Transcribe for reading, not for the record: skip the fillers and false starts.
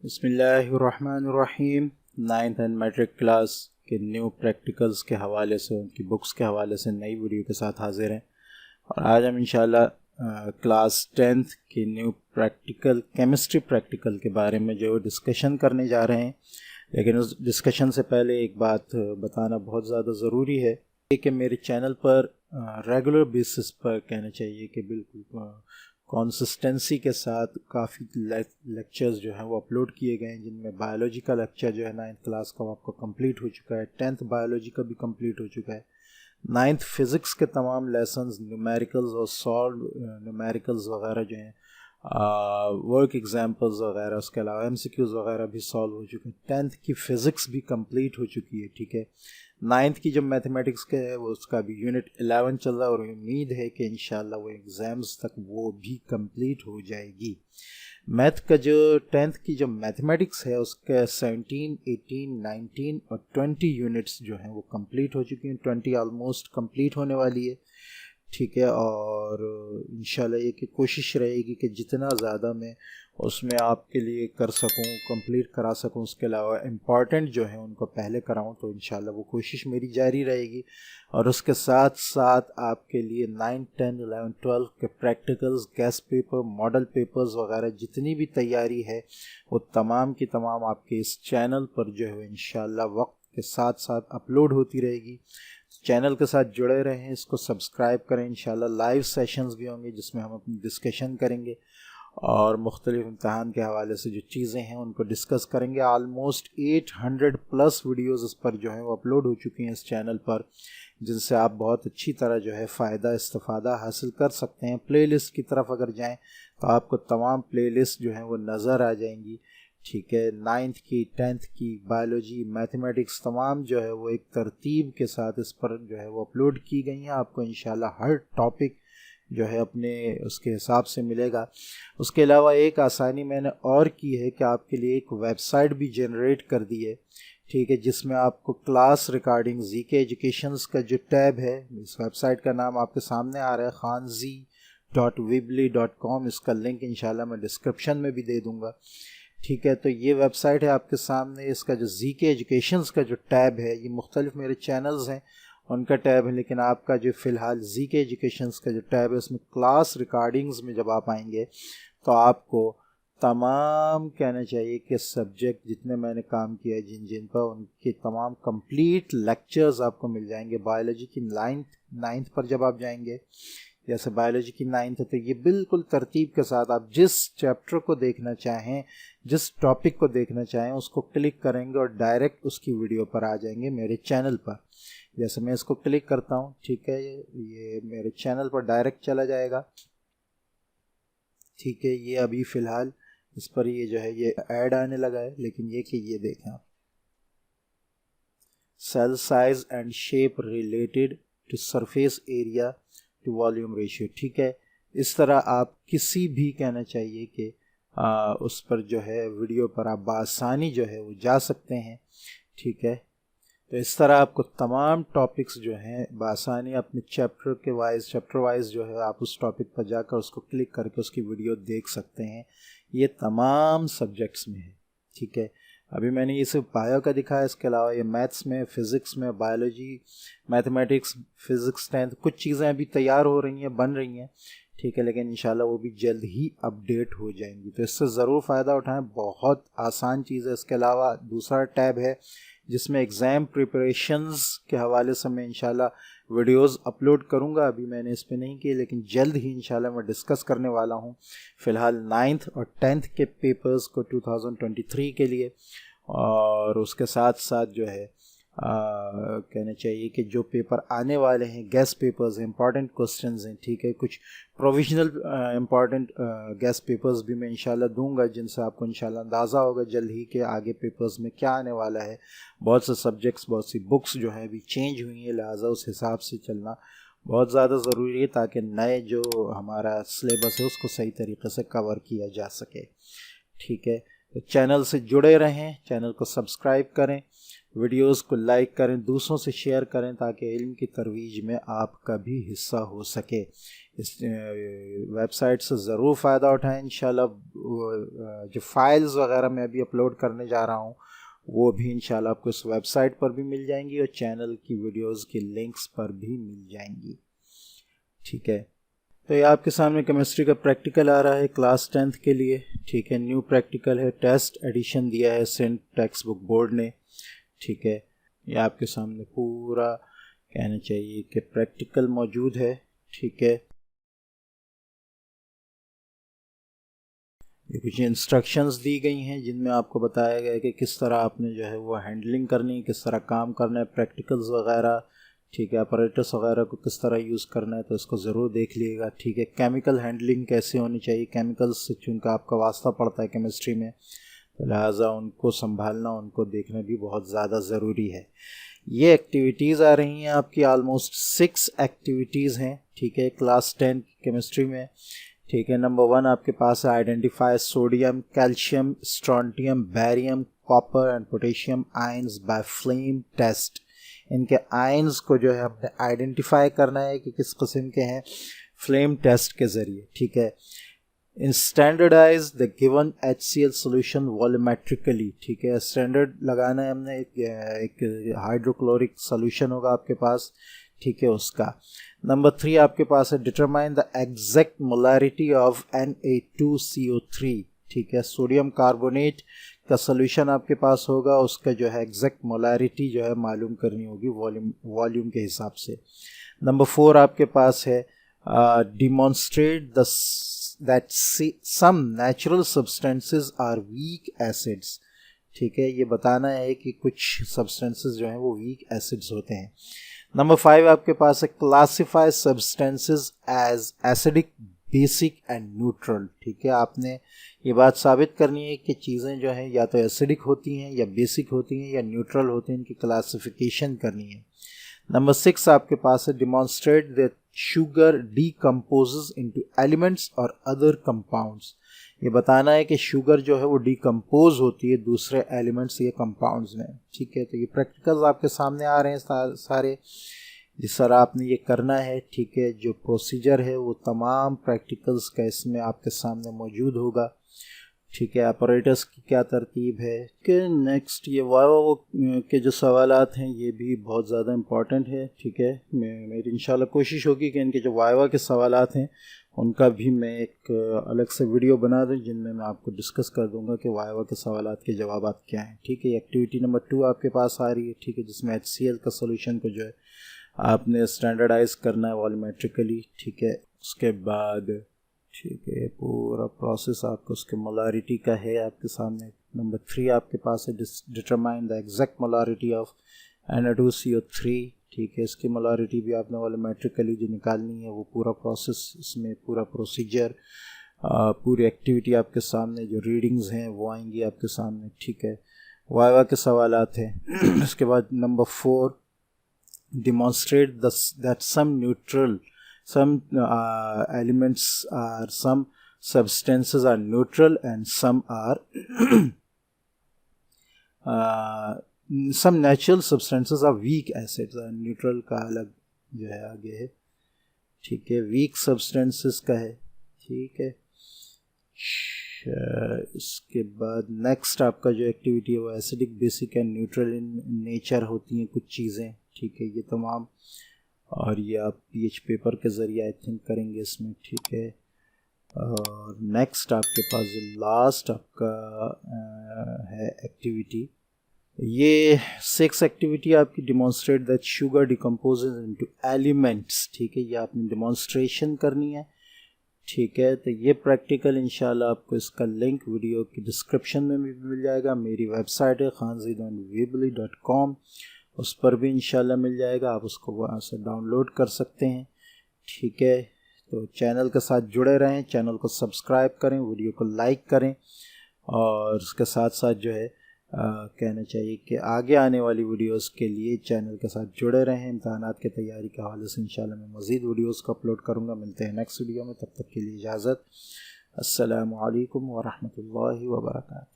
बिस्मिल्लाहिर्रहमानिर्रहीम। Ninth and matric class के new practicals के हवाले से, उनकी बुक्स के हवाले से नई वीडियो के साथ हाजिर हैं। और आज हम इंशाल्लाह क्लास 10th की न्यू प्रैक्टिकल केमिस्ट्री प्रैक्टिकल के बारे में जो डिस्कशन करने जा रहे हैं। लेकिन उस डिस्कशन से पहले एक बात बताना बहुत ज़्यादा ज़रूरी है कि मेरे चैनल पर रेगुलर बेसिस पर कहना चाहिए कि बिल्कुल कंसिस्टेंसी के साथ काफ़ी लेक्चर्स जो हैं वो अपलोड किए गए हैं, जिनमें बायोलॉजी का लेक्चर जो है 9th क्लास का आपका कंप्लीट हो चुका है, 10th बायोलॉजी का भी कंप्लीट हो चुका है, 9th फिज़िक्स के तमाम लेसन्स, न्यूमेरिकल्स और सॉल्व न्यूमेरिकल्स वगैरह जो हैं, वर्क एग्जाम्पल्स वगैरह, उसके अलावा MCQs वगैरह भी सॉल्व हो चुके हैं। 10th की फ़िज़िक्स भी कंप्लीट हो चुकी है, ठीक है। 9th की जो मैथमेटिक्स के है वो उसका भी यूनिट 11 चल रहा है और उम्मीद है कि इंशाल्लाह वो एग्ज़ाम्स तक वो भी कंप्लीट हो जाएगी। मैथ का जो 10th की जो मैथमेटिक्स है उसके 17, 18, 19 और 20 यूनिट्स जो हैं वो कंप्लीट हो चुकी हैं। 20 ऑलमोस्ट कंप्लीट होने वाली है, ठीक है। और इंशाल्लाह ये कि कोशिश रहेगी कि जितना ज़्यादा मैं उसमें आपके लिए कर सकूं, कंप्लीट करा सकूं। उसके अलावा इम्पॉर्टेंट जो है उनको पहले कराऊं, तो इंशाल्लाह वो कोशिश मेरी जारी रहेगी। और उसके साथ साथ आपके लिए 9, 10, 11, 12 के practicals, guest paper, model papers वगैरह जितनी भी तैयारी है वो तमाम की तमाम आपके इस चैनल पर जो है इंशाल्लाह वक्त के साथ साथ अपलोड होती रहेगी। चैनल के साथ जुड़े रहें, इसको सब्सक्राइब करें। इंशाल्लाह लाइव सेशंस भी होंगे जिसमें हम अपनी डिस्कशन करेंगे और मुख्तलिफ इम्तहान के हवाले से जो चीज़ें हैं उनको डिस्कस करेंगे। आलमोस्ट 800 प्लस वीडियोज़ इस पर जो है वो अपलोड हो चुकी हैं इस चैनल पर, जिनसे आप बहुत अच्छी तरह जो है फ़ायदा इस्तिफ़ादा हासिल कर सकते हैं। प्लेलिस्ट की तरफ अगर जाएं तो आपको तमाम प्लेलिस्ट जो हैं वो नज़र आ जाएंगी, ठीक है। 9th की, 10th की, बायोलॉजी, मैथमेटिक्स तमाम जो है वो एक तरतीब के साथ इस पर जो है वो अपलोड की गई हैं। आपको इंशाल्लाह हर टॉपिक जो है अपने उसके हिसाब से मिलेगा। उसके अलावा एक आसानी मैंने और की है कि आपके लिए एक वेबसाइट भी जनरेट कर दी है, ठीक है, जिसमें आपको क्लास रिकॉर्डिंग GK एजुकेशंस का जो टैब है, इस वेबसाइट का नाम आपके सामने आ रहा है khanzi.weebly.com। इसका लिंक इंशाल्लाह मैं डिस्क्रिप्शन में भी दे दूँगा, ठीक है। तो ये वेबसाइट है आपके सामने। इसका जो GK एजुकेशंस का जो टैब है, ये मुख्तलिफ मेरे चैनल्स हैं उनका टैब है, लेकिन आपका जो फ़िलहाल GK एजुकेशंस का जो टैब है उसमें क्लास रिकॉर्डिंग्स में जब आप आएंगे तो आपको तमाम कहना चाहिए कि सब्जेक्ट जितने मैंने काम किया है जिन जिन पर, उनके तमाम कंप्लीट लेक्चर्स आपको मिल जाएंगे। बायोलॉजी की 9th पर जब आप जाएंगे, जैसे बायोलॉजी की 9th है, तो ये बिल्कुल तरतीब के साथ आप जिस चैप्टर को देखना चाहें, जिस टॉपिक को देखना चाहें, उसको क्लिक करेंगे और डायरेक्ट उसकी वीडियो पर आ जाएंगे मेरे चैनल पर। जैसे मैं इसको क्लिक करता हूँ, ठीक है, ये मेरे चैनल पर डायरेक्ट चला जाएगा, ठीक है। ये अभी फ़िलहाल इस पर ये जो है ये ऐड आने लगा है, लेकिन ये कि ये देखें आप, cell size and shape related to surface area to volume ratio, ठीक है। इस तरह आप किसी भी कहना चाहिए कि उस पर जो है वीडियो पर आप बआसानी जो है वो जा सकते हैं, ठीक है। तो इस तरह आपको तमाम टॉपिक्स जो हैं बआसानी अपने चैप्टर वाइज जो है आप उस टॉपिक पर जाकर उसको क्लिक करके उसकी वीडियो देख सकते हैं। ये तमाम सब्जेक्ट्स में है, ठीक है। अभी मैंने ये सिर्फ बायो का दिखाया, इसके अलावा ये मैथ्स में, फ़िज़िक्स में, बायोलॉजी, मैथमेटिक्स, फ़िज़िक्स 10th कुछ चीज़ें अभी तैयार हो रही हैं, बन रही हैं, ठीक है, लेकिन इंशाल्लाह वो भी जल्द ही अपडेट हो जाएंगी। तो इससे ज़रूर फ़ायदा उठाएं, बहुत आसान चीज़ है। इसके अलावा दूसरा टैब है जिसमें एग्ज़ाम प्रिपरेशंस के हवाले से मैं इंशाल्लाह वीडियोस अपलोड करूंगा। अभी मैंने इस पर नहीं किए, लेकिन जल्द ही इंशाल्लाह मैं डिस्कस करने वाला हूं। फ़िलहाल 9th और 10th के पेपर्स को 2023 के लिए, और उसके साथ साथ जो है कहना चाहिए कि जो पेपर आने वाले हैं, गेस्ट पेपर्स, इंपॉर्टेंट क्वेश्चंस हैं, ठीक है। कुछ प्रोविजनल इंपॉर्टेंट गेस्ट पेपर्स भी मैं इंशाल्लाह दूंगा, जिनसे आपको इंशाल्लाह अंदाज़ा होगा जल्द ही कि आगे पेपर्स में क्या आने वाला है। बहुत से सब्जेक्ट्स, बहुत सी बुक्स जो हैं अभी चेंज हुई हैं, लिहाजा उस हिसाब से चलना बहुत ज़्यादा ज़रूरी है ताकि नए जो हमारा सिलेबस है उसको सही तरीके से कवर किया जा सके, ठीक है। तो चैनल से जुड़े रहें, चैनल को सब्सक्राइब करें, वीडियोस को लाइक करें, दूसरों से शेयर करें ताकि इल्म की तरोीज में आपका भी हिस्सा हो सके। इस वेबसाइट से ज़रूर फ़ायदा उठाएं। इंशाल्लाह जो फाइल्स वगैरह मैं अभी अपलोड करने जा रहा हूँ वो भी इंशाल्लाह आपको इस वेबसाइट पर भी मिल जाएंगी और चैनल की वीडियोस की लिंक्स पर भी मिल जाएंगी। ठीक है, तो ये आपके सामने केमिस्ट्री का प्रैक्टिकल आ रहा है क्लास 10th के लिए। ठीक है, न्यू प्रैक्टिकल है, टेस्ट एडिशन दिया है सेंट टेक्स्ट बुक बोर्ड ने। ठीक है, ये आपके सामने पूरा कहना चाहिए कि प्रैक्टिकल मौजूद है। ठीक है, ये कुछ इंस्ट्रक्शंस दी गई हैं जिनमें आपको बताया गया है कि किस तरह आपने जो है वो हैंडलिंग करनी है, किस तरह काम करना है, प्रैक्टिकल्स वगैरह। ठीक है, अपरेटस वगैरह को किस तरह यूज़ करना है, तो इसको ज़रूर देख लीजिएगा। ठीक है, केमिकल हैंडलिंग कैसे होनी चाहिए, केमिकल्स से चूँकि आपका वास्ता पड़ता है केमिस्ट्री में, तो लिहाजा उनको संभालना, उनको देखना भी बहुत ज़्यादा ज़रूरी है। ये एक्टिविटीज़ आ रही हैं आपकी, ऑलमोस्ट 6 एक्टिविटीज़ हैं। ठीक है, क्लास 10 केमिस्ट्री में। ठीक है, नंबर 1 आपके पास है identify sodium, calcium, strontium, barium, copper and potassium ions by flame test. इनके आयंस को जो है हमने आइडेंटिफाई करना है कि किस किस्म के हैं, फ्लेम टेस्ट के ज़रिए। ठीक है, इन standardize the given HCl solution volumetrically. ठीक है, स्टैंडर्ड लगाना है हमने, एक हाइड्रोक्लोरिक सोल्यूशन होगा आपके पास। ठीक है, उसका। नंबर 3 आपके पास है determine the exact molarity of Na2CO3। ठीक है, सोडियम कार्बोनेट का सोल्यूशन आपके पास होगा, उसका जो है एग्जैक्ट मोलैरिटी जो है मालूम करनी होगी वॉल्यूम के हिसाब से। नंबर 4 आपके पास है demonstrate that some natural substances are weak acids। ठीक है, ये बताना है कि कुछ substances जो हैं वो weak acids होते हैं। नंबर 5 आपके पास है classify substances as acidic, basic and neutral। ठीक है, आपने ये बात साबित करनी है कि चीज़ें जो हैं या तो एसिडिक होती हैं या बेसिक होती हैं या न्यूट्रल होती हैं, इनकी क्लासिफिकेशन करनी है। नंबर 6 आपके पास है demonstrate that sugar decomposes into elements और अदर कंपाउंड्स। ये बताना है कि शुगर जो है वो डीकम्पोज होती है दूसरे एलिमेंट्स या कंपाउंड्स में। ठीक है, तो ये प्रैक्टिकल्स आपके सामने आ रहे हैं सारे, जिस तरह आपने ये करना है। ठीक है, जो प्रोसीजर है वो तमाम प्रैक्टिकल्स का इसमें आपके सामने मौजूद होगा। ठीक है, ऑपरेटर्स की क्या तरतीब है कि नेक्स्ट ये वाइवा के जो सवालात हैं ये भी बहुत ज़्यादा इम्पॉर्टेंट है। ठीक है, मेरी इंशाल्लाह कोशिश होगी कि इनके जो वाइवा के सवालात हैं उनका भी मैं एक अलग से वीडियो बना दूं जिनमें मैं आपको डिस्कस कर दूंगा कि वाइवा के सवालात के जवाबात क्या हैं। ठीक है, एक्टिविटी नंबर 2 आपके पास आ रही है। ठीक है, जिसमें HCl का सोल्यूशन को जो है आपने स्टैंडर्डाइज करना है वॉल्यूमेट्रिकली। ठीक है, उसके बाद ठीक है पूरा प्रोसेस आपको उसके मोलारिटी का है आपके सामने। नंबर 3 आपके पास है determine the exact molarity of Na2CO3। ठीक है, इसकी मोलारिटी भी आपने वॉल्यूमेट्रिकली जो निकालनी है वो पूरा प्रोसेस, इसमें पूरा प्रोसीजर, पूरी एक्टिविटी आपके सामने, जो रीडिंग्स हैं वो आएंगी आपके सामने। ठीक है, वाइवा के सवालात हैं। उसके बाद number 4 demonstrate that some elements are, some substances are neutral and some are some natural substances are weak acids। neutral का अलग जो है आगे है। ठीक है, weak substances का है। ठीक है, इसके बाद नेक्स्ट आपका जो एक्टिविटी है वो acidic, basic and neutral in nature होती हैं कुछ चीज़ें। ठीक है, ये तमाम, और ये आप PH पेपर के ज़रिए आई थिंक करेंगे इसमें। ठीक है, और नेक्स्ट आपके पास जो लास्ट आपका है एक्टिविटी, ये 6 एक्टिविटी आपकी demonstrate that sugar decomposes into elements. ठीक है, ये आपने डिमॉन्स्ट्रेशन करनी है। ठीक है, तो ये प्रैक्टिकल इंशाल्लाह आपको इसका लिंक वीडियो की डिस्क्रिप्शन में भी मिल जाएगा। मेरी वेबसाइट है khanzidonweebly.com, उस पर भी इंशाल्लाह मिल जाएगा, आप उसको वहाँ से डाउनलोड कर सकते हैं। ठीक है, तो चैनल के साथ जुड़े रहें, चैनल को सब्सक्राइब करें, वीडियो को लाइक करें, और उसके साथ साथ जो है कहना चाहिए कि आगे आने वाली वीडियोस के लिए चैनल के साथ जुड़े रहें। इम्तहानात की तैयारी के हवाले से इंशाल्लाह मैं मज़ीद वीडियोस को अपलोड करूँगा। मिलते हैं नेक्स्ट वीडियो में, तब तक के लिए इजाज़त। अस्सलामु अलैकुम व रहमतुल्लाहि व बरकातहू।